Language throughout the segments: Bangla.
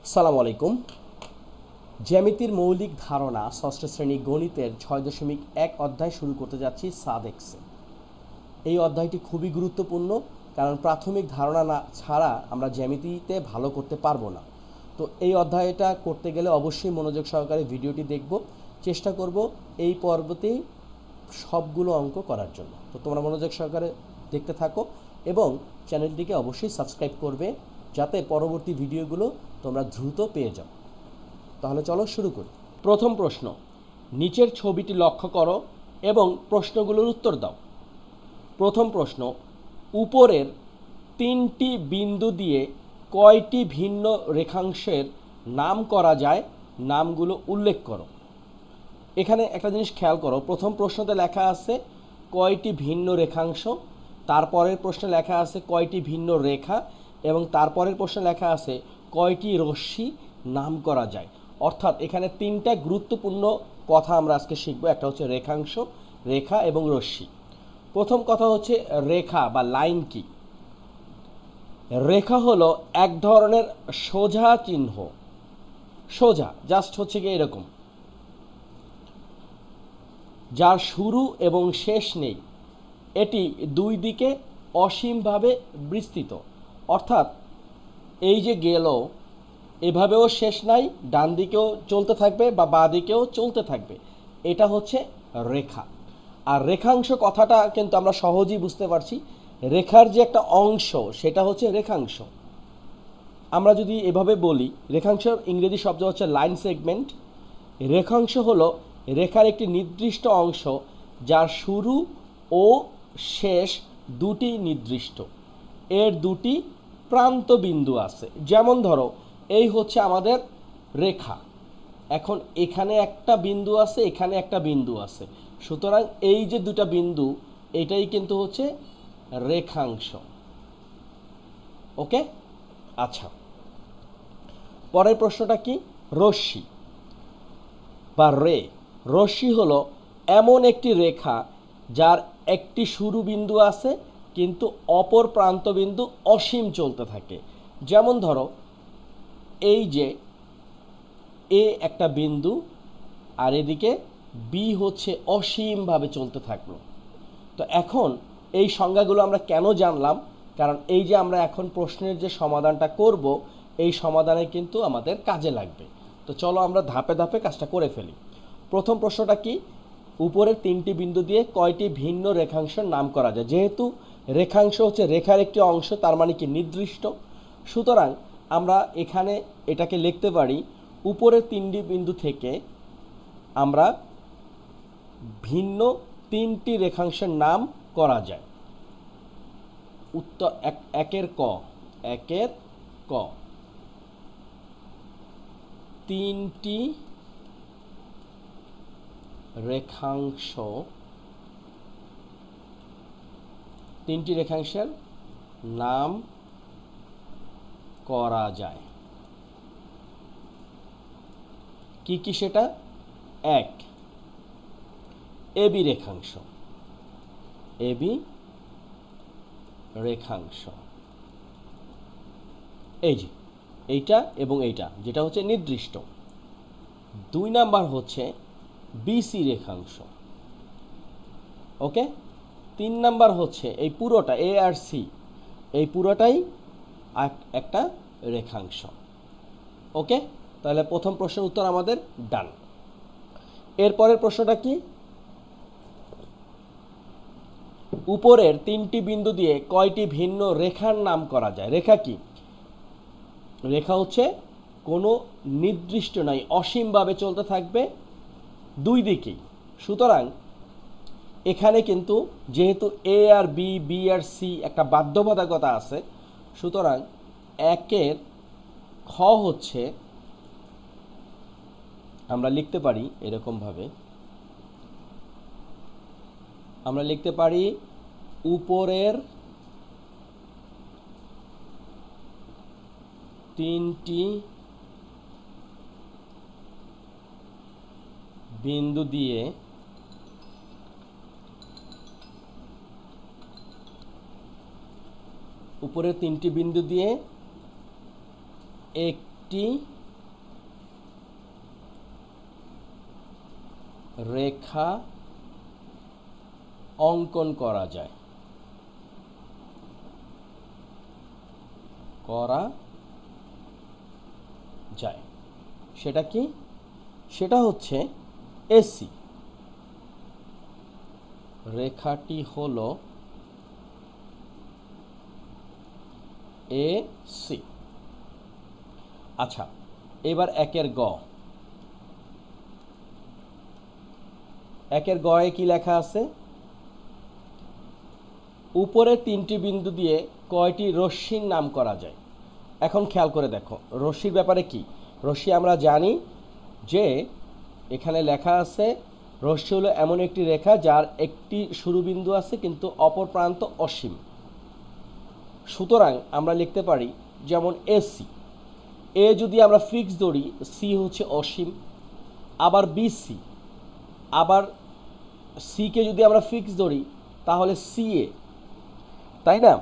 আসসালামু আলাইকুম। জ্যামিতির মৌলিক ধারণা ষষ্ঠ শ্রেণী গণিতের ৬.১ অধ্যায় শুরু করতে যাচ্ছি সাদেক্সে। এই অধ্যায়টি খুবই গুরুত্বপূর্ণ, কারণ প্রাথমিক ধারণা না ছাড়া আমরা জ্যামিতিতে ভালো করতে পারবো না। তো এই অধ্যায়টা করতে গেলে অবশ্যই মনোযোগ সহকারে ভিডিওটি দেখব, চেষ্টা করব এই পর্বতেই সবগুলো অঙ্ক করার জন্য। তো তোমরা মনোযোগ সহকারে দেখতে থাকো এবং চ্যানেলটিকে অবশ্যই সাবস্ক্রাইব করবে, যাতে পরবর্তী ভিডিওগুলো তোমরা দ্রুত পেয়ে যাও। তাহলে চলো শুরু করি। প্রথম প্রশ্ন, নিচের ছবিটি লক্ষ্য করো এবং প্রশ্নগুলোর উত্তর দাও। প্রথম প্রশ্ন, উপরের তিনটি বিন্দু দিয়ে কয়টি ভিন্ন রেখাংশের নাম করা যায়, নামগুলো উল্লেখ করো। এখানে একটা জিনিস খেয়াল করো, প্রথম প্রশ্নতে লেখা আছে কয়টি ভিন্ন রেখাংশ, তারপরের প্রশ্নে লেখা আছে কয়টি ভিন্ন রেখা, এবং তারপরের প্রশ্নে লেখা আছে কয়টি রশ্মি নাম করা যায়। অর্থাৎ এখানে তিনটা গুরুত্বপূর্ণ কথা আমরা আজকে শিখব। একটা হচ্ছে রেখাংশ, রেখা এবং রশ্মি। প্রথম কথা হচ্ছে রেখা বা লাইন কি। রেখা হলো এক ধরনের সোজা চিহ্ন, সোজা জাস্ট হচ্ছে কি এরকম, যার শুরু এবং শেষ নেই। এটি দুই দিকে অসীমভাবে বিস্তৃত, অর্থাৎ এই যে গেল এভাবেও শেষ নাই, ডান দিকেও চলতে থাকবে বা বাঁ দিকেও চলতে থাকবে, এটা হচ্ছে রেখা। আর রেখাংশ কথাটা কিন্তু আমরা সহজেই বুঝতে পারছি, রেখার যে একটা অংশ সেটা হচ্ছে রেখাংশ। আমরা যদি এভাবে বলি, রেখাংশের ইংরেজি শব্দ হচ্ছে লাইন সেগমেন্ট। রেখাংশ হলো রেখার একটি নির্দিষ্ট অংশ যার শুরু ও শেষ দুটি নির্দিষ্ট, এর দুটি প্রান্ত বিন্দু আছে। যেমন ধরো এই হচ্ছে আমাদের রেখা, এখন এখানে একটা বিন্দু আছে, এখানে একটা বিন্দু আছে, সুতরাং এই যে দুটা বিন্দু এটাই কিন্তু হচ্ছে রেখাংশ। ওকে, আচ্ছা, পরের প্রশ্নটা কি, রশ্মি বা রে। রশ্মি হলো এমন একটি রেখা যার একটি শুরু বিন্দু আছে কিন্তু অপর প্রান্ত বিন্দু অসীম চলতে থাকে। যেমন ধরো এই যে এ একটা বিন্দু আর এদিকে বি হচ্ছে অসীমভাবে চলতে থাকলো। তো এখন এই সংজ্ঞাগুলো আমরা কেন জানলাম, কারণ এই যে আমরা এখন প্রশ্নের যে সমাধানটা করব, এই সমাধানে কিন্তু আমাদের কাজে লাগবে। তো চলো আমরা ধাপে ধাপে কাজটা করে ফেলি। প্রথম প্রশ্নটা কি, উপরের তিনটি বিন্দু দিয়ে কয়টি ভিন্ন রেখাংশের নাম করা যায়। যেহেতু রেখাংশ হচ্ছে রেখার একটি অংশ, তার মানে কি নির্দিষ্ট, সুতরাং আমরা এখানে এটাকে লিখতে পারি উপরের তিনটি বিন্দু থেকে আমরা ভিন্ন তিনটি রেখাংশের নাম করা যায়। উত্তর একের ক, তিনটি রেখাংশের নাম করা যায়। কি কি সেটা, এক, এবি রেখাংশ, এই যে এইটা এবং এইটা যেটা হচ্ছে নির্দিষ্ট। দুই নাম্বার হচ্ছে বিসি রেখাংশ। ওকে, তিন নাম্বার হচ্ছে এই পুরোটা এ আর সি, এই পুরোটাই একটা রেখাংশ। ওকে, তাহলে প্রথম প্রশ্নের উত্তর আমাদের ডান। এরপরের প্রশ্নটা কি, উপরের তিনটি বিন্দু দিয়ে কয়টি ভিন্ন রেখার নাম করা যায়। রেখা কি, রেখা হচ্ছে কোনো নির্দিষ্ট নয়, অসীমভাবে চলতে থাকবে দুই দিকেই। সুতরাং এখানে কিন্তু যেহেতু এ আর বি, বি আর সি একটা বাধ্যবাধকতা আছে, সুতরাং একের খ হচ্ছে, আমরা লিখতে পারি এরকমভাবে, আমরা লিখতে পারি উপরের তিনটি বিন্দু দিয়ে একটি রেখা অঙ্কন করা যায় সেটা কি? সেটা হচ্ছে এসি। রেখাটি হলো এসি। আচ্ছা, এবার একের গ। একের গয়ে কি লেখা আছে? উপরে 3টি বিন্দু দিয়ে কয়টি রশ্মির নাম করা যায়? এখন খেয়াল করে দেখো রশ্মির ব্যাপারে কি। রশ্মি আমরা জানি যে এখানে লেখা আছে রশ্মি হলো এমন একটি রেখা যার একটি শুরুবিন্দু আছে কিন্তু অপর প্রান্ত অসীম। সুতরাং আমরা লিখতে পারি যেমন এসি। এ যদি আমরা ফিক্স ধরি, সি হচ্ছে অসীম। আবার বিসি, আবার সিকে যদি আমরা ফিক্স ধরি তাহলে সিএ, তাই না?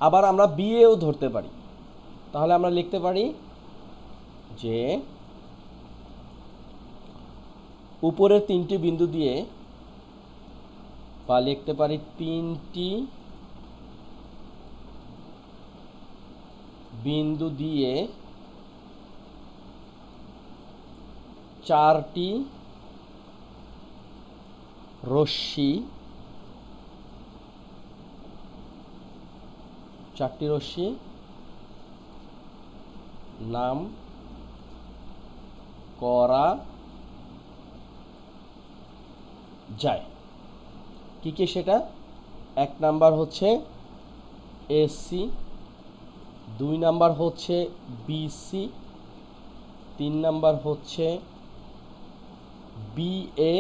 আবার আমরা বিএও ধরতে পারি। তাহলে আমরা লিখতে পারি যে উপরের 3টি বিন্দু দিয়ে, বা লিখতে পারি 3টি বিন্দু দিয়ে 4টি রশ্মি নাম করা যায়। কি কি সেটা? 1 নাম্বার হচ্ছে এসি, 2 নাম্বার হচ্ছে বিসি, 3 নাম্বার হচ্ছে বিএ,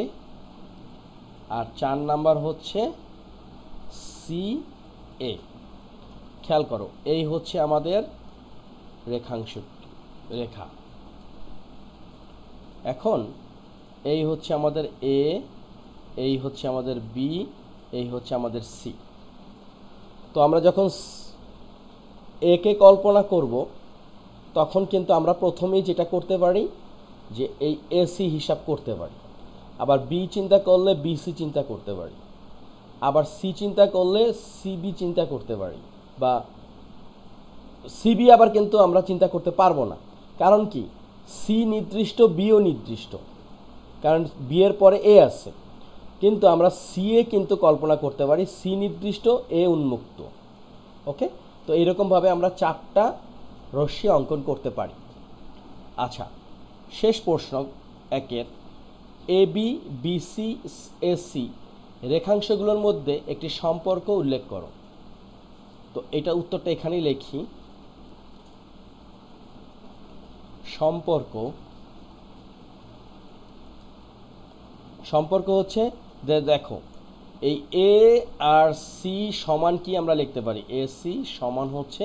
আর 4 নাম্বার হচ্ছে সিএ। খেয়াল করো, এই হচ্ছে আমাদের রেখা। এখন এই হচ্ছে আমাদের এ, এই হচ্ছে আমাদের বি, এই হচ্ছে আমাদের সি। তো আমরা যখন একে কল্পনা করব তখন কিন্তু আমরা প্রথমেই যেটা করতে পারি যে এই এসি হিসাব করতে পারি। আবার বি চিন্তা করলে বিসি চিন্তা করতে পারি। আবার সি চিন্তা করলে সিবি চিন্তা করতে পারি, বা সিবি আবার কিন্তু আমরা চিন্তা করতে পারবো না। কারণ কি? সি নির্দিষ্ট, বিও নির্দিষ্ট, কারণ বি এর পরে এ আছে। কিন্তু আমরা সি এ কিন্তু কল্পনা করতে পারি, সি নির্দিষ্ট, এ উন্মুক্ত। ওকে, তো এইরকমভাবে আমরা 4টা রশ্মি অঙ্কন করতে পারি। আচ্ছা, শেষ প্রশ্ন একের, এ বি, বিসি, এসি রেখাংশগুলোর মধ্যে একটি সম্পর্ক উল্লেখ করো। তো এটা উত্তরটা এখানেই লিখি। সম্পর্ক হচ্ছে দেখো, এই এ আর সি সমান কি আমরা লিখতে পারি? এসি সমান হচ্ছে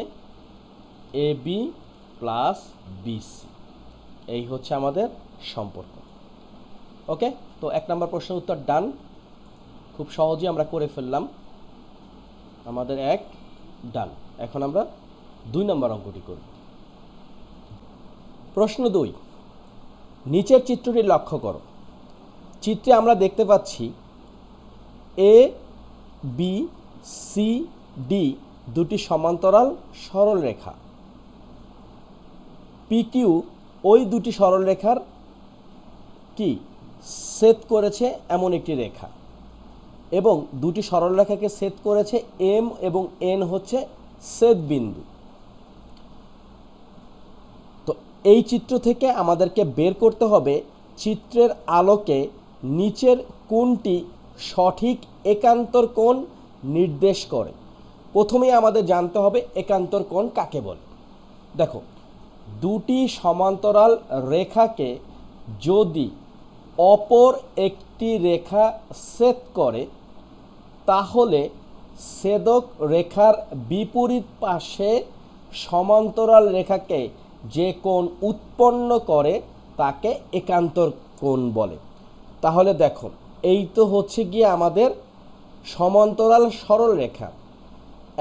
এ বি প্লাস বিসি। এই হচ্ছে আমাদের সম্পর্ক। ওকে, তো 1 নম্বর প্রশ্নের উত্তর ডান। খুব সহজেই আমরা করে ফেললাম। আমাদের 1 ডান। এখন আমরা 2 নম্বর অঙ্কটি করি। প্রশ্ন 2, নিচের চিত্রটি লক্ষ্য করো। চিত্রে আমরা দেখতে পাচ্ছি এ বি সি ডি দুটি সমান্তরাল সরল রেখা। পি কিউ ওই দুটি সরল রেখার কি ছেদ করেছে এমন একটি রেখা, এবং দুটি সরল রেখাকে ছেদ করেছে এম এবং এন হচ্ছে ছেদ বিন্দু। তো এই চিত্র থেকে আমাদেরকে বের করতে হবে চিত্রের আলোকে নিচের কোণটি সঠিক একান্তর কোণ নির্দেশ করে। প্রথমেই আমাদের জানতে হবে একান্তর কোণ কাকে বলে। দেখো, দুটি সমান্তরাল রেখাকে যদি অপর একটি রেখা ছেদ করে তাহলে ছেদক রেখার বিপরীত পাশে সমান্তরাল রেখাকে যে কোণ উৎপন্ন করে তাকে একান্তর কোণ বলে। তাহলে দেখো, এই তো হচ্ছে গিয়ে আমাদের সমান্তরাল সরল রেখা।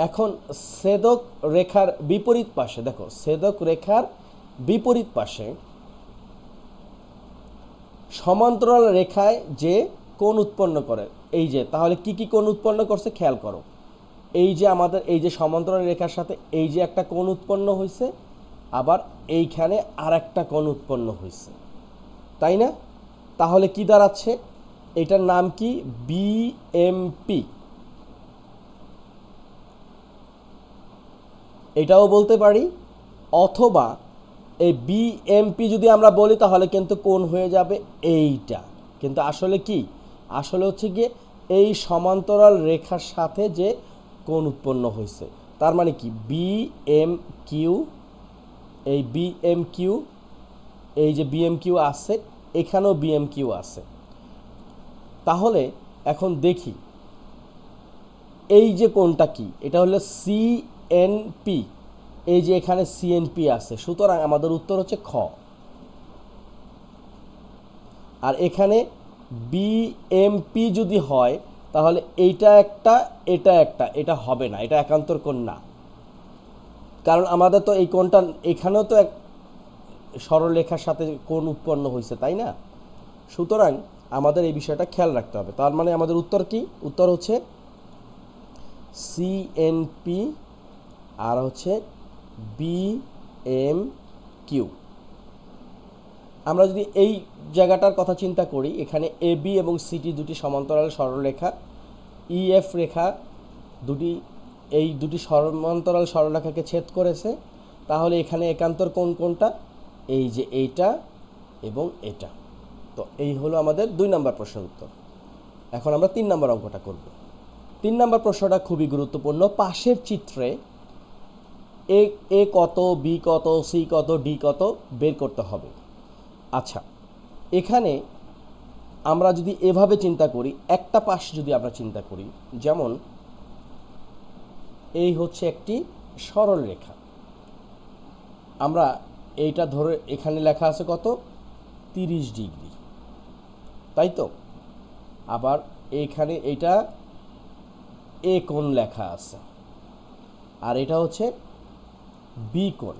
এখন ছেদক রেখার বিপরীত পাশে, দেখো ছেদক রেখার বিপরীত পাশে সমান্তরাল রেখায় যে কোণ উৎপন্ন করে, এই যে, তাহলে কি কি কোণ উৎপন্ন করছে খেয়াল করো। এই যে আমাদের এই যে সমান্তরাল রেখার সাথে এই যে একটা কোণ উৎপন্ন হয়েছে, আবার এইখানে আর একটা কোণ উৎপন্ন হয়েছে, তাই না? তাহলে কি দাঁড়াচ্ছে? এটার নাম কি? বিএমপি। এটাও বলতে পারি, অথবা এই বিএমপি যদি আমরা বলি তাহলে কিন্তু কোণ হয়ে যাবে এইটা। কিন্তু আসলে কি? আসলে হচ্ছে গিয়ে এই সমান্তরাল রেখার সাথে যে কোণ উৎপন্ন হয়েছে, তার মানে কি? বিএমকিউ, এই বিএমকিউ, এই যে বিএমকিউ আছে, এখানেও বিএমকিউ আছে। তাহলে এখন দেখি এই যে কোণটা কি? এটা হলো সিএনপি। এই যে এখানে সিএনপি আছে, সুতরাং আমাদের উত্তর হচ্ছে খ। আর এখানে বিএমপি যদি হয় তাহলে এইটা একটা, এটা একটা, এটা হবে না, এটা একান্তর কোণ না। কারণ আমাদের তো এই কোণটা এখানেও তো এক সরলরেখার সাথে কোণ উৎপন্ন হয়েছে, তাই না? সুতরাং আমাদের এই বিষয়টা খেয়াল রাখতে হবে। তার মানে আমাদের উত্তর কি? উত্তর হচ্ছে সিএনপি আর হচ্ছে বিএমকিউ। আমরা যদি এই জায়গাটার কথা চিন্তা করি, এখানে এবি এবং সিটি দুটি সমান্তরাল সরলরেখা, ইএফ রেখা দুটি, এই দুটি সমান্তরাল সরলরেখাকে ছেদ করেছে, তাহলে এখানে একান্তর কোণ কোনটা? এই যে এইটা এবং এটা। তো এই হলো আমাদের 2 নম্বর প্রশ্নের উত্তর। এখন আমরা 3 নম্বর অঙ্কটা করব। 3 নম্বর প্রশ্নটা খুবই গুরুত্বপূর্ণ। পাশের চিত্রে এ কত, বি কত, সি কত, ডি কত বের করতে হবে। আচ্ছা, এখানে আমরা যদি এভাবে চিন্তা করি, একটা পাশ যদি আমরা চিন্তা করি, যেমন এই হচ্ছে একটি সরল রেখা, আমরা এইটা ধরে এখানে লেখা আছে কত? 30 ডিগ্রি, তাই তো? আবার এইখানে এইটা এ কোণ লেখা আছে, আর এটা হচ্ছে বি কোণ।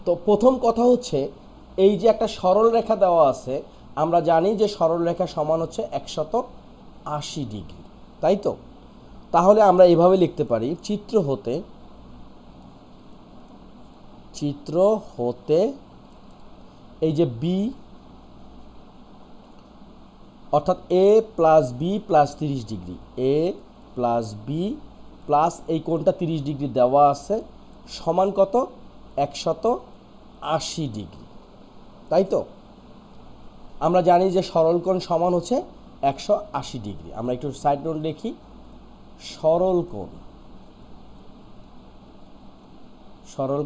তো প্রথম কথা হচ্ছে, এই যে একটা সরল রেখা দেওয়া আছে, আমরা জানি যে সরল রেখা সমান হচ্ছে 180 ডিগ্রি, তাই তো? তাহলে আমরা এভাবে লিখতে পারি, চিত্র হতে এই যে বি, অর্থাৎ এ প্লাস বি প্লাস 30 ডিগ্রি, এ প্লাস বি প্লাস এই কোণটা 30 ডিগ্রি দেওয়া আছে, সমান কত? 180 ডিগ্রি, তাই তো? আমরা জানি যে সরল কোণ সমান হচ্ছে 180 ডিগ্রি। আমরা একটু সাইড নোট লিখি, সরল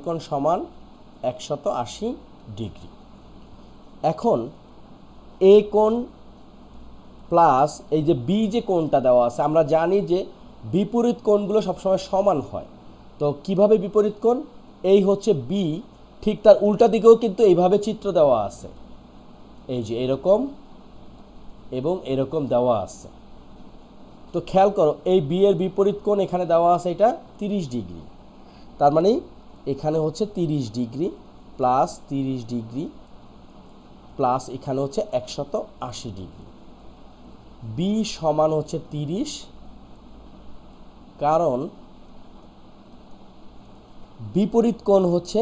কোণ সমান 180 ডিগ্রি। এখন এ কোণ প্লাস এই যে বি যে কোণটা দেওয়া আছে, আমরা জানি যে বিপরীত কোণগুলো সবসময় সমান হয়। তো কিভাবে বিপরীত কোণ? এই হচ্ছে বি, ঠিক তার উল্টা দিকেও কিন্তু এইভাবে চিত্র দেওয়া আছে, এই যে এরকম এবং এরকম দেওয়া আছে। তো খেয়াল করো, এই বি এর বিপরীত কোণ এখানে দেওয়া আছে, এটা 30 ডিগ্রি। তার মানে এখানে হচ্ছে 30 ডিগ্রি প্লাস 30 ডিগ্রি প্লাস এখানে হচ্ছে 180 ডিগ্রি। বি সমান হচ্ছে 30, কারণ বিপরীত কোণ হচ্ছে,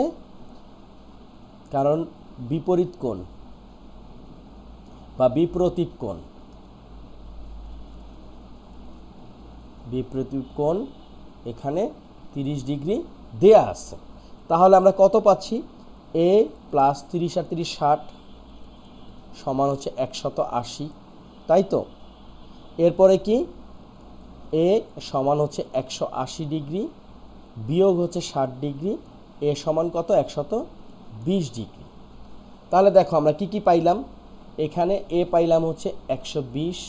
কারণ বিপরীত কোণ বা বিপরীত কোণ এখানে 30 ডিগ্রি দেয়া আছে। তাহলে আমরা কত পাচ্ছি? এ প্লাস 30 আর 30 60 সমান হচ্ছে 180, তাই তো? এরপরে কি? এ সমান হচ্ছে 180 ডিগ্রি বিয়োগ হচ্ছে 60 ডিগ্রি, এ সমান কত? 120 ডিগ্রি। তাহলে দেখো আমরা কি কি পাইলাম, এখানে এ পাইলাম হচ্ছে 120,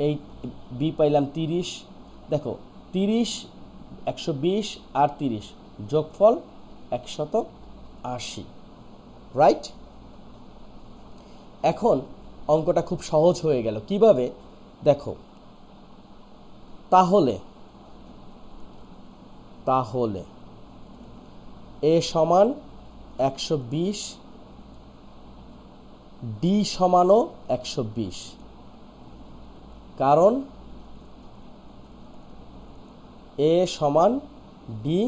এই বি পাইলাম 30, দেখো 30, 120 আর 30 যোগফল 180, রাইট? এখন অঙ্কটা খুব সহজ হয়ে গেল। কিভাবে? দেখো, তাহলে এ সমান 120 ডি সমানও 120, কারণ এ সমান ডি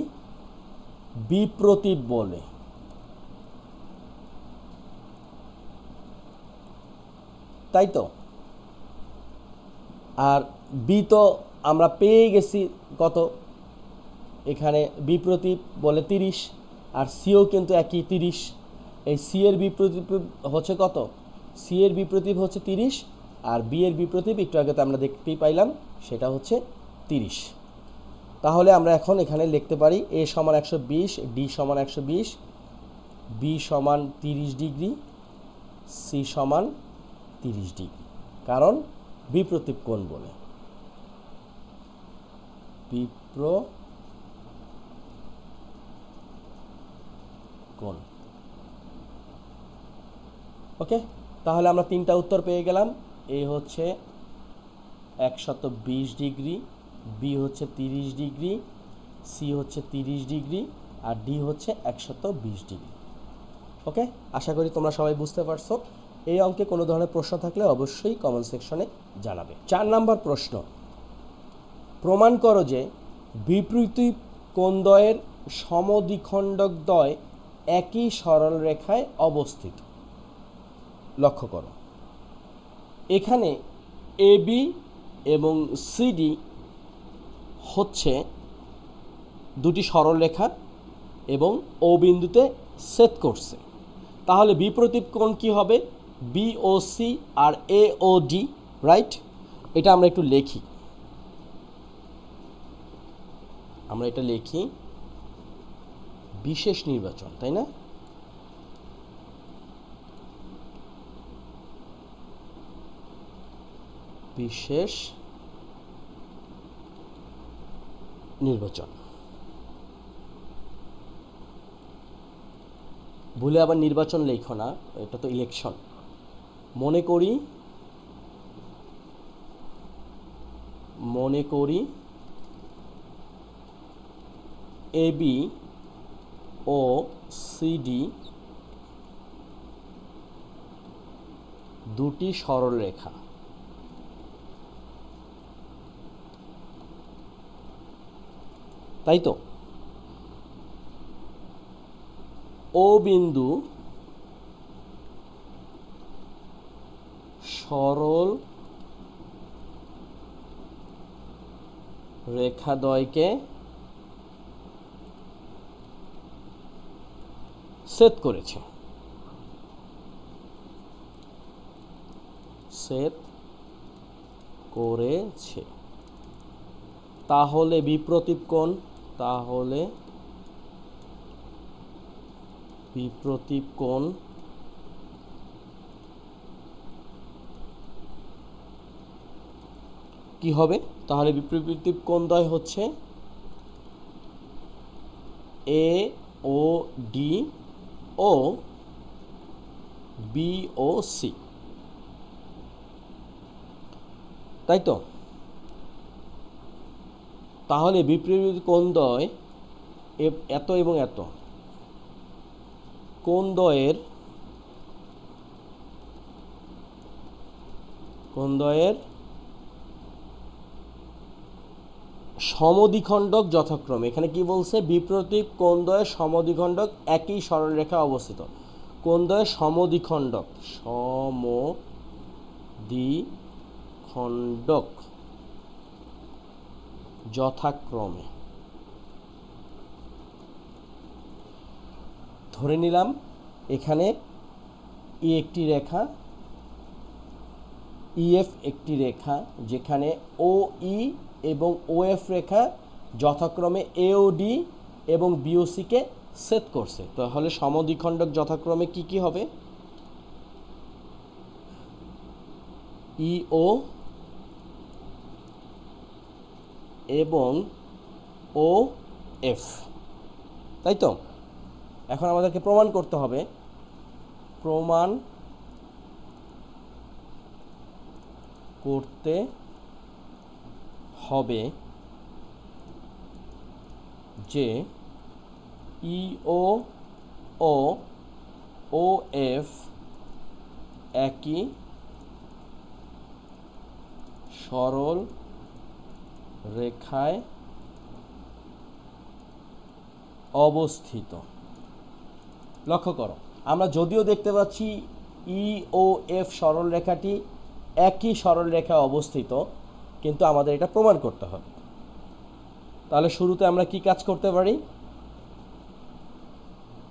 বিপ্রতীপ বলে। তাই তো? আর বি তো আমরা পেয়ে গেছি কত, এখানে বিপ্রতীপ বলে 30, আর সিও কিন্তু একই 30। এই সি এর বিপ্রতীপ হচ্ছে কত, সি এর বিপ্রতীপ হচ্ছে 30, আর বি এর বিপ্রতীপ একটু আগে তো আমরা দেখতেই পাইলাম সেটা হচ্ছে 30। তাহলে আমরা এখন এখানে লিখতে পারি এ সমান 120, ডি সমান 120, বি সমান 30 ডিগ্রি, সি সমান 30 ডিগ্রি, কারণ বিপ্রতীপ কোণ বলে। কোণ। ওকে, তাহলে আমরা তিনটা উত্তর পেয়ে গেলাম। এ হচ্ছে 120 ডিগ্রি, বি হচ্ছে 30 ডিগ্রি, সি হচ্ছে 30 ডিগ্রি, আর ডি হচ্ছে 120 ডিগ্রি। ওকে, আশা করি তোমরা সবাই বুঝতে পারছো। এই অঙ্কে কোনো ধরনের প্রশ্ন থাকলে অবশ্যই কমেন্ট সেকশনে জানাবে। 4 নাম্বার প্রশ্ন, প্রমাণ করো যে বিপরীত কোণদ্বয়ের সমদ্বিখণ্ডকদ্বয় একই সরল রেখায় অবস্থিত। লক্ষ্য করো, এখানে এবি এবং সিডি হচ্ছে দুটি সরল রেখা এবং ও বিন্দুতে ছেদ করছে। তাহলে বিপ্রতীপ কোণ কি হবে, বিওসি আর এওডি, রাইট? এটা আমরা একটু লিখি, বিশেষ নির্বাচন, তাই না? বিশেষ নির্বাচন। ভুলে আবার নির্বাচন লেখো না, এটা তো ইলেকশন। মনে করি এবি ও সিডি দুটি সরল রেখা। তাই তো? ও বিন্দু সরল রেখাদ্বয়কে ছেদ করেছে। তাহলে বিপ্রতীপ কোণ কি হবে? তাহলে বিপ্রতীপ কোণদ্বয় হচ্ছে এ ও ডি ও বি ও সি। তাই তো? তাহলে বিপরীত কোণদ্বয় এত এবং এত কোণদ্বয়ের সমদ্বিখণ্ডক যথাক্রমে, এখানে কি বলছে, বিপরীত কোণদ্বয়ের সমদ্বিখণ্ডক একই সরলরেখা অবস্থিত। কোণদ্বয়ের সমদ্বিখণ্ডক যথাক্রমে, ধরে নিলাম এখানে ই একটি রেখা, ইএফ একটি রেখা, যেখানে ও ই এবং ওএফ রেখা যথাক্রমে এওডি এবং বিওসিকে ছেদ করছে। তাহলে সমদ্বিখণ্ডক যথাক্রমে কি কি হবে, ইও এবং ও এফ। তাই তো? এখন আমাদেরকে প্রমাণ করতে হবে, যে ইও ও এফ একই সরল রেখায় অবস্থিত। লক্ষ্য করো, আমরা যদিও দেখতে পাচ্ছি ই ও এফ সরল রেখাটি একই সরল রেখায় অবস্থিত, কিন্তু আমাদের এটা প্রমাণ করতে হবে। তাহলে শুরুতে আমরা কি কাজ করতে পারি?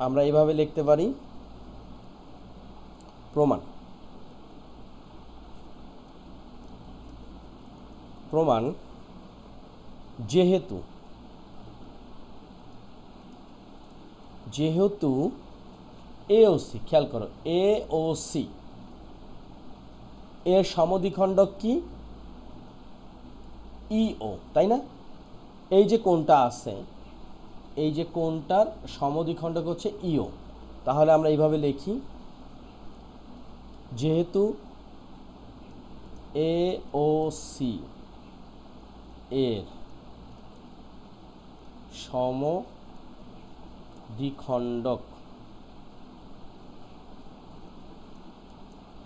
আমরা এভাবে লিখতে পারি, প্রমাণ। প্রমাণ যেহেতু এ ও সি, খেয়াল করো, এ ও সি এর সমদ্বিখণ্ডক কি? ইও, তাই না? এই যে কোণটা আছে, এই যে কোণটার সমদ্বিখণ্ডক হচ্ছে ইও। তাহলে আমরা এইভাবে লিখি, যেহেতু এ ও সি এর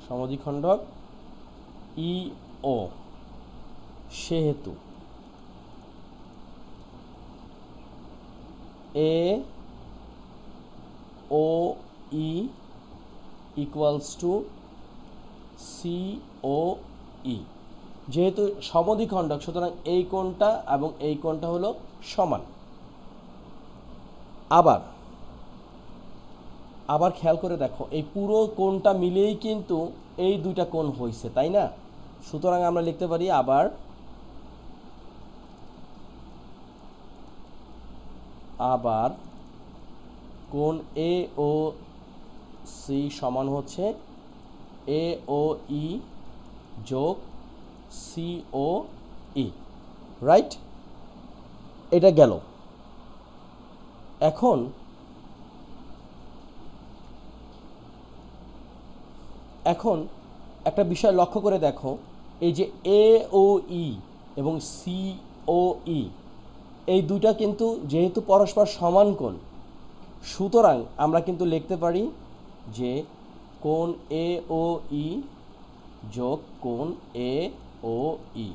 সমদ্বিখণ্ডক ইও, সেহেতু এ ও ই ইকুয়ালস টু সি ও ই। যেহেতু সমদ্বিখণ্ডক, সুতরাং এই কোণটা এবং এই কোণটা হলো সমান। আবার খেয়াল করে দেখো, এই পুরো কোণটা মিলেই কিন্তু এই দুইটা কোণ হয়েছে, তাই না? সুতরাং আমরা লিখতে পারি আবার কোণ এ ও সি সমান হচ্ছে এ ও ই যোগ সি ও ই, রাইট? এটা গেল। এখন একটা বিষয় লক্ষ্য করে দেখো, এই যে এ ও ই এবং সি ও ই এই দুইটা কিন্তু যেহেতু পরস্পর সমান কোণ, সুতরাং আমরা কিন্তু লিখতে পারি যে কোণ এ ও ই যোগ কোণ এ ও ই,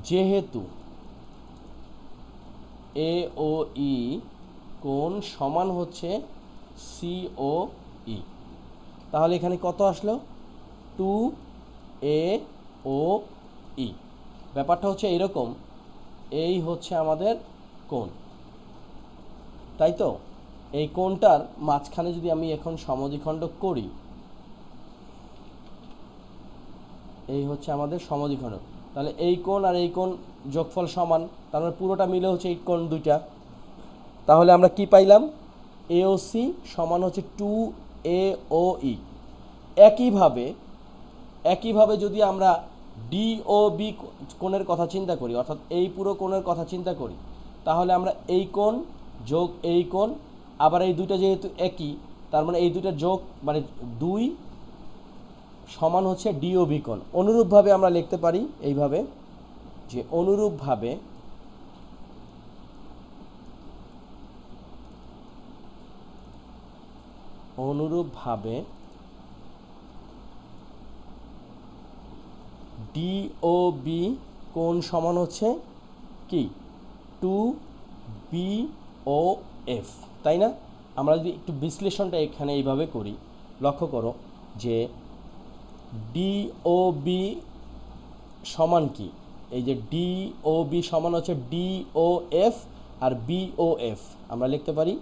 যেহেতু এ ও ই কোণ সমান হচ্ছে সি ও ই। তাহলে এখানে কত আসলো? 2 এ ও ই। ব্যাপারটা হচ্ছে এরকম, এই হচ্ছে আমাদের কোণ, তাই তো? এই কোণটার মাঝখানে যদি আমি এখন সমদ্বিখণ্ডক করি, এই হচ্ছে আমাদের সমদ্বিখণ্ডক, তাহলে এই কোণ আর এই কোণ যোগফল সমান, তার মানে পুরোটা মিলে হচ্ছে এই কোণ দুইটা। তাহলে আমরা কি পাইলাম? এ ও সি সমান হচ্ছে 2 এ ও ই। একইভাবে যদি আমরা ডি ও বি কোণের কথা চিন্তা করি, অর্থাৎ এই পুরো কোণের কথা চিন্তা করি, তাহলে আমরা এই কোণ যোগ এই কোণ, আবার এই দুইটা যেহেতু একই, তার মানে এই দুইটা যোগ মানে 2 সমান হচ্ছে ডি ও বি কোণ। অনুরূপভাবে আমরা লিখতে পারি এইভাবে, যে অনুরূপভাবে ডি ও বি কোণ সমান হচ্ছে কি? 2 ও এফ, তাই না? আমরা যদি একটু বিশ্লেষণটা এখানে এইভাবে করি, লক্ষ্য করো যে ডি ও বি সমান কি? এই যে ডি ও বি সমান হচ্ছে ডি ও এফ আর বি ও এফ। আমরা লিখতে পারি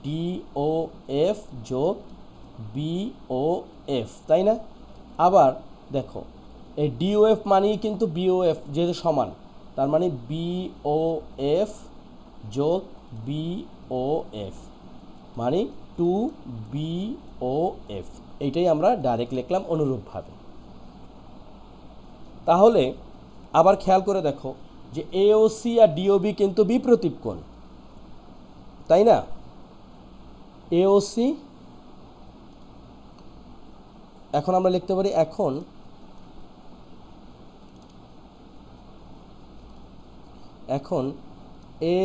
ডি ও এফ যোগ বি ও এফ, তাই না? আবার দেখো, এই ডি ও এফ মানেই কিন্তু বি ও এফ যেহেতু সমান, তার মানে বি ও এফ যোগ বি ও এফ মানে 2 ও এফ। এইটাই আমরা ডাইরেক্ট লিখলাম অনুরূপভাবে। তাহলে আবার খেয়াল করে দেখো যে এওসি আর ডিওবি কিন্তু বিপ্রতীপ কোণ, তাই না? এওসি, এখন আমরা লিখতে পারি এখন এ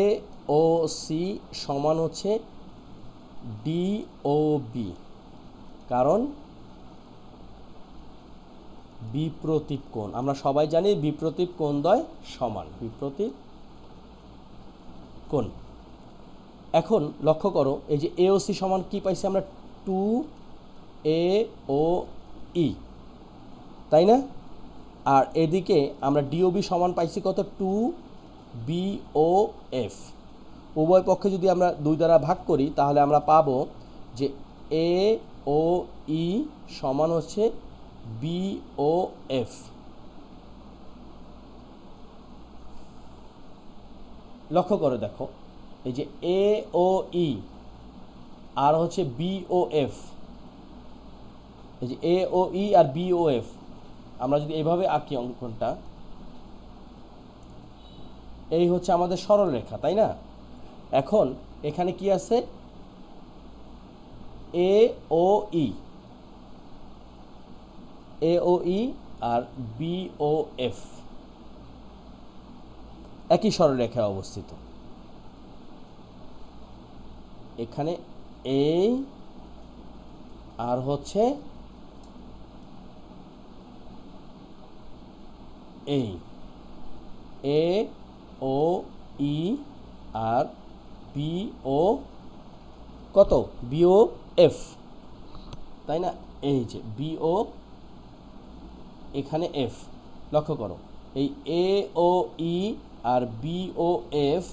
ও সি সমান হচ্ছে ডি ও বি, কারণ বিপ্রতীপ কোণ, আমরা সবাই জানি বিপ্রতীপ কোণদ্বয় সমান, বিপ্রতীপ কোণ। এখন লক্ষ্য করো এই যে এ ও সি সমান কি পাইছি আমরা, 2AOE, তাই না? আর এদিকে আমরা ডিওবি সমান পাইছি কত, 2BOF। উভয় পক্ষে যদি আমরা 2 দ্বারা ভাগ করি তাহলে আমরা পাবো যে AOE সমান হচ্ছে BOF। লক্ষ্য করে দেখো এই যে AOE আর হচ্ছে BOF, এই যে AOE আর BOF আমরা যদি এইভাবে আঁকি অঙ্কনটা, এই হচ্ছে আমাদের সরল রেখা, তাই না? এখন এখানে কি আছে, AOE আর BOF একই সরল রেখায় অবস্থিত। এখানে এই আর হচ্ছে এই, AOE আর কত, BOF, তাই না? এই যে BO, এখানে F। লক্ষ্য করো এই AOE আর BOF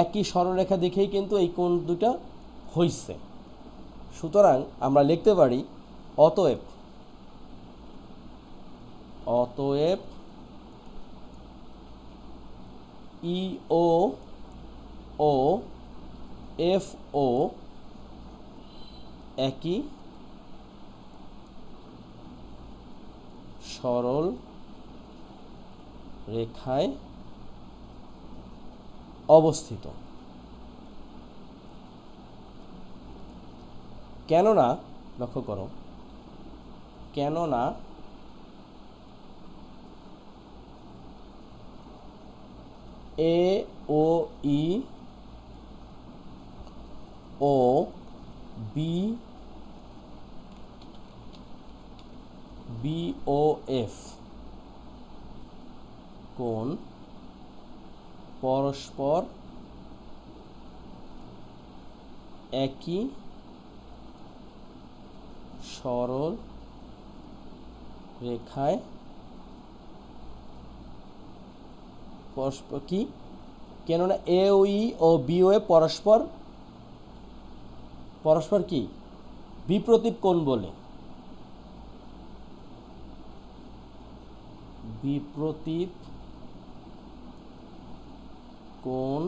একই সরলরেখা দেখেই কিন্তু এই কোণ দুটা হইছে। সুতরাং আমরা লিখতে পারি অতএব EO ও FO একই সরল রেখায় অবস্থিত। কেননা লক্ষ্য করো, কেননা AOE ও BOF কোণ পরস্পর একই সরল রেখায় পরস্পর কি, কেননা AOE ও BOF পরস্পর কি বিপ্রতীপ কোণ বলে, বিপ্রতীপ কোণ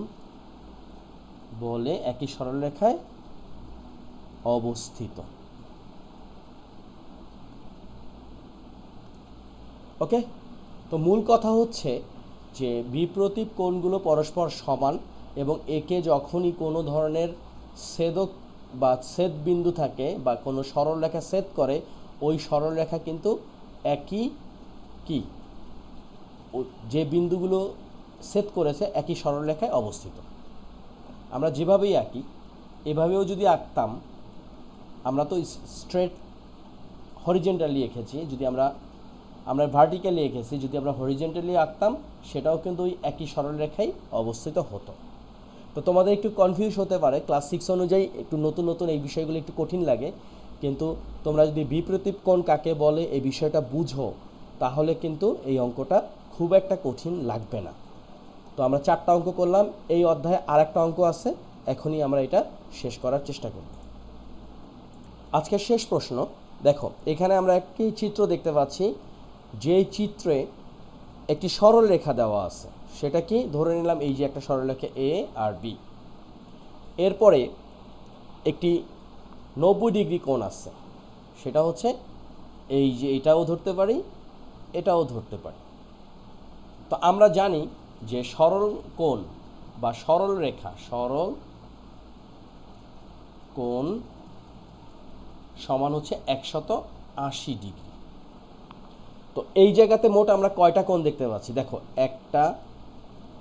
বলে একই সরলরেখায় অবস্থিত। ওকে, তো মূল কথা হচ্ছে যে বিপ্রতীপ কোণগুলো পরস্পর সমান এবং একে যখনই কোনো ধরনের ছেদক বা ছেদ বিন্দু থাকে বা কোনো সরলরেখা ছেদ করে, ওই সরলরেখা কিন্তু একই কি, যে বিন্দুগুলো ছেদ করেছে একই সরলরেখায় অবস্থিত। আমরা যেভাবেই আঁকি এভাবেও যদি আঁকতাম, আমরা তো স্ট্রেট হরিজেন্টালি এঁকেছি, যদি আমরা ভার্টিক্যালি এঁকেছি, যদি আমরা হরিজেন্টালি আঁকতাম সেটাও কিন্তু ওই একই সরলরেখায় অবস্থিত হতো। তো তোমাদের একটু কনফিউজ হতে পারে, ক্লাস 6 অনুযায়ী একটু নতুন নতুন এই বিষয়গুলো একটু কঠিন লাগে, কিন্তু তোমরা যদি বিপ্রতীপ কোণ কাকে বলে এই বিষয়টা বুঝো তাহলে কিন্তু এই অঙ্কটা খুব একটা কঠিন লাগবে না। তো আমরা 4টা অঙ্ক করলাম, এই অধ্যায়ে আর একটা অঙ্ক আছে, এখনই আমরা এটা শেষ করার চেষ্টা করব। আজকের শেষ প্রশ্ন দেখো, এখানে আমরা একটি চিত্র দেখতে পাচ্ছি, যেই চিত্রে একটি সরল রেখা দেওয়া আছে, সেটা কি ধরে নিলাম এই যে একটা সরলরেখা A আর B, এরপরে একটি 90 ডিগ্রি কোণ আছে, সেটা হচ্ছে এই যে এটাও ধরতে পারি এটাও ধরতে পারি। তো আমরা জানি যে সরল কোণ বা সরল রেখা, সরল কোণ সমান হচ্ছে 180 ডিগ্রি। তো এই জায়গাতে মোট আমরা কয়টা কোণ দেখতে পাচ্ছি, দেখো 1টা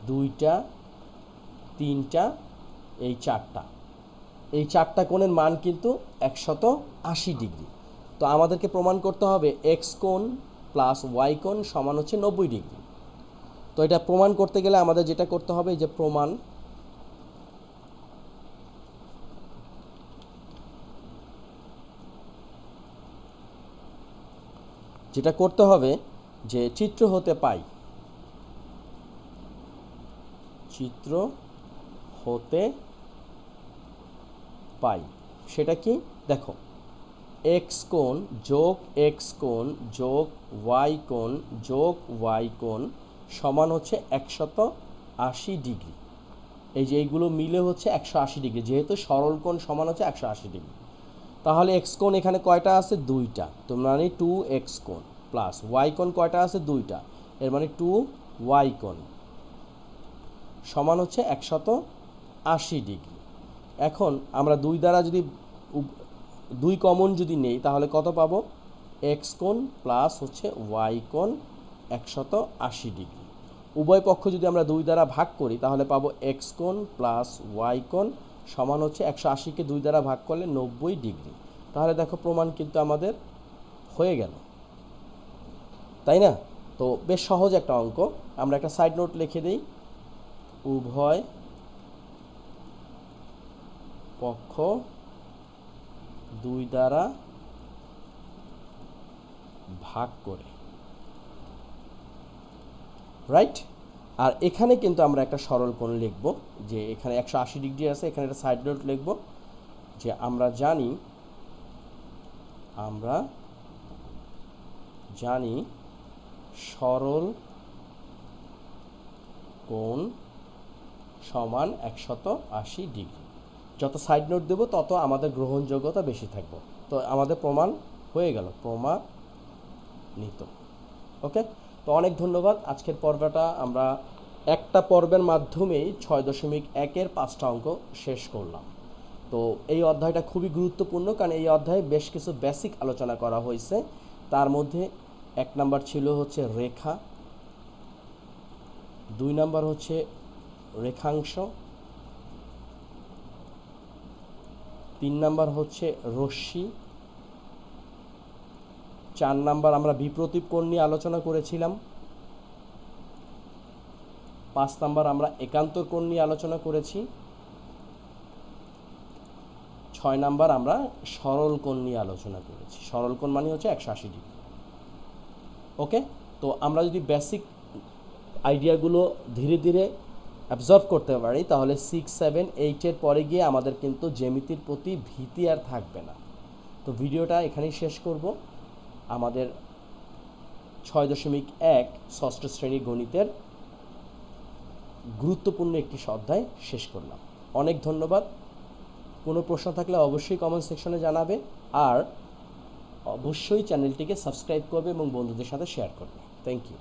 2টা 3টা এই 4টা, এই 4টা কোণের মান কিন্তু 180 ডিগ্রি। তো আমাদেরকে প্রমাণ করতে হবে x কোণ প্লাস ওয়াই কোণ সমান হচ্ছে 90 ডিগ্রি। তো এটা প্রমাণ করতে গেলে আমাদের যেটা করতে হবে, যে প্রমাণ যেটা করতে হবে যে চিত্র হতে পাই, চিত্র হতে পাই সেটা কি দেখো, এক্স কোণ যোগ এক্স কোণ যোগ ওয়াই কোণ যোগ ওয়াই কোণ সমান হচ্ছে 180 ডিগ্রি। এই যে এইগুলো মিলে হচ্ছে 180 ডিগ্রি, যেহেতু সরল কোণ সমান হচ্ছে 180 ডিগ্রি। তাহলে এক্স কোণ এখানে কয়টা আছে? 2টা, তো মানে 2x কোণ প্লাস ওয়াই কোণ কয়টা আছে? 2টা, এর মানে 2y কোণ সমান হচ্ছে 180 ডিগ্রি। এখন আমরা 2 দ্বারা যদি 2 কমন যদি নেই তাহলে কত পাবো? এক্স কোণ প্লাস হচ্ছে ওয়াই কোণ 180 ডিগ্রি। উভয় পক্ষ যদি আমরা 2 দ্বারা ভাগ করি তাহলে পাবো এক্স কোণ প্লাস ওয়াই কোণ সমান হচ্ছে 180কে 2 দ্বারা ভাগ করলে 90 ডিগ্রি। তাহলে দেখো প্রমাণ কিন্তু আমাদের হয়ে গেল, তাই না? তো বেশ সহজ একটা অঙ্ক। আমরা একটা সাইড নোট লিখে দিই, উভয় পক্ষ 2 দ্বারা ভাগ করে, রাইট। আর এখানে কিন্তু আমরা একটা সরল কোণ লিখব, যে এখানে 180 ডিগ্রি আছে, এখানে একটা সাইড নোট লিখব যে আমরা জানি সরল কোণ সমান 180 ডিগ্রি। যত সাইড নোট দেব তত আমাদের গ্রহণযোগ্যতা বেশি থাকবে। তো আমাদের প্রমাণ হয়ে গেল, প্রমাণিত। ওকে, তো অনেক ধন্যবাদ। আজকের পর্বটা আমরা একটা পর্বের মাধ্যমেই 6.1-এর 5টা অঙ্ক শেষ করলাম। তো এই অধ্যায়টা খুবই গুরুত্বপূর্ণ, কারণ এই অধ্যায়ে বেশ কিছু বেসিক আলোচনা করা হয়েছে। তার মধ্যে 1 নাম্বার ছিল হচ্ছে রেখা, 2 নাম্বার হচ্ছে রেখাংশ, 3 নাম্বার হচ্ছে রশ্মি, 4 নাম্বার আমরা বিপ্রতীপ কোণ নিয়ে আলোচনা করেছিলাম, 5 নাম্বার আমরা একান্তর কোণ নিয়ে আলোচনা করেছি, 6 নাম্বার আমরা সরল কোণ নিয়ে আলোচনা করেছি। সরল কোণ মানে হচ্ছে 180 ডিগ্রি। ওকে, তো আমরা যদি বেসিক আইডিয়াগুলো ধীরে ধীরে অ্যাবজর্ব করতে পারি তাহলে 6, 7, 8-এর পরে গিয়ে আমাদের কিন্তু জ্যামিতির প্রতি ভীতি আর থাকবে না। তো ভিডিওটা এখানেই শেষ করব। আমাদের 6.1 ষষ্ঠ শ্রেণী গণিতের গুরুত্বপূর্ণ একটি অধ্যায় শেষ করলাম। অনেক ধন্যবাদ। কোনো প্রশ্ন থাকলে অবশ্যই কমেন্ট সেকশনে জানাবে, আর অবশ্যই চ্যানেলটিকে সাবস্ক্রাইব করবে এবং বন্ধুদের সাথে শেয়ার করবে। Thank you.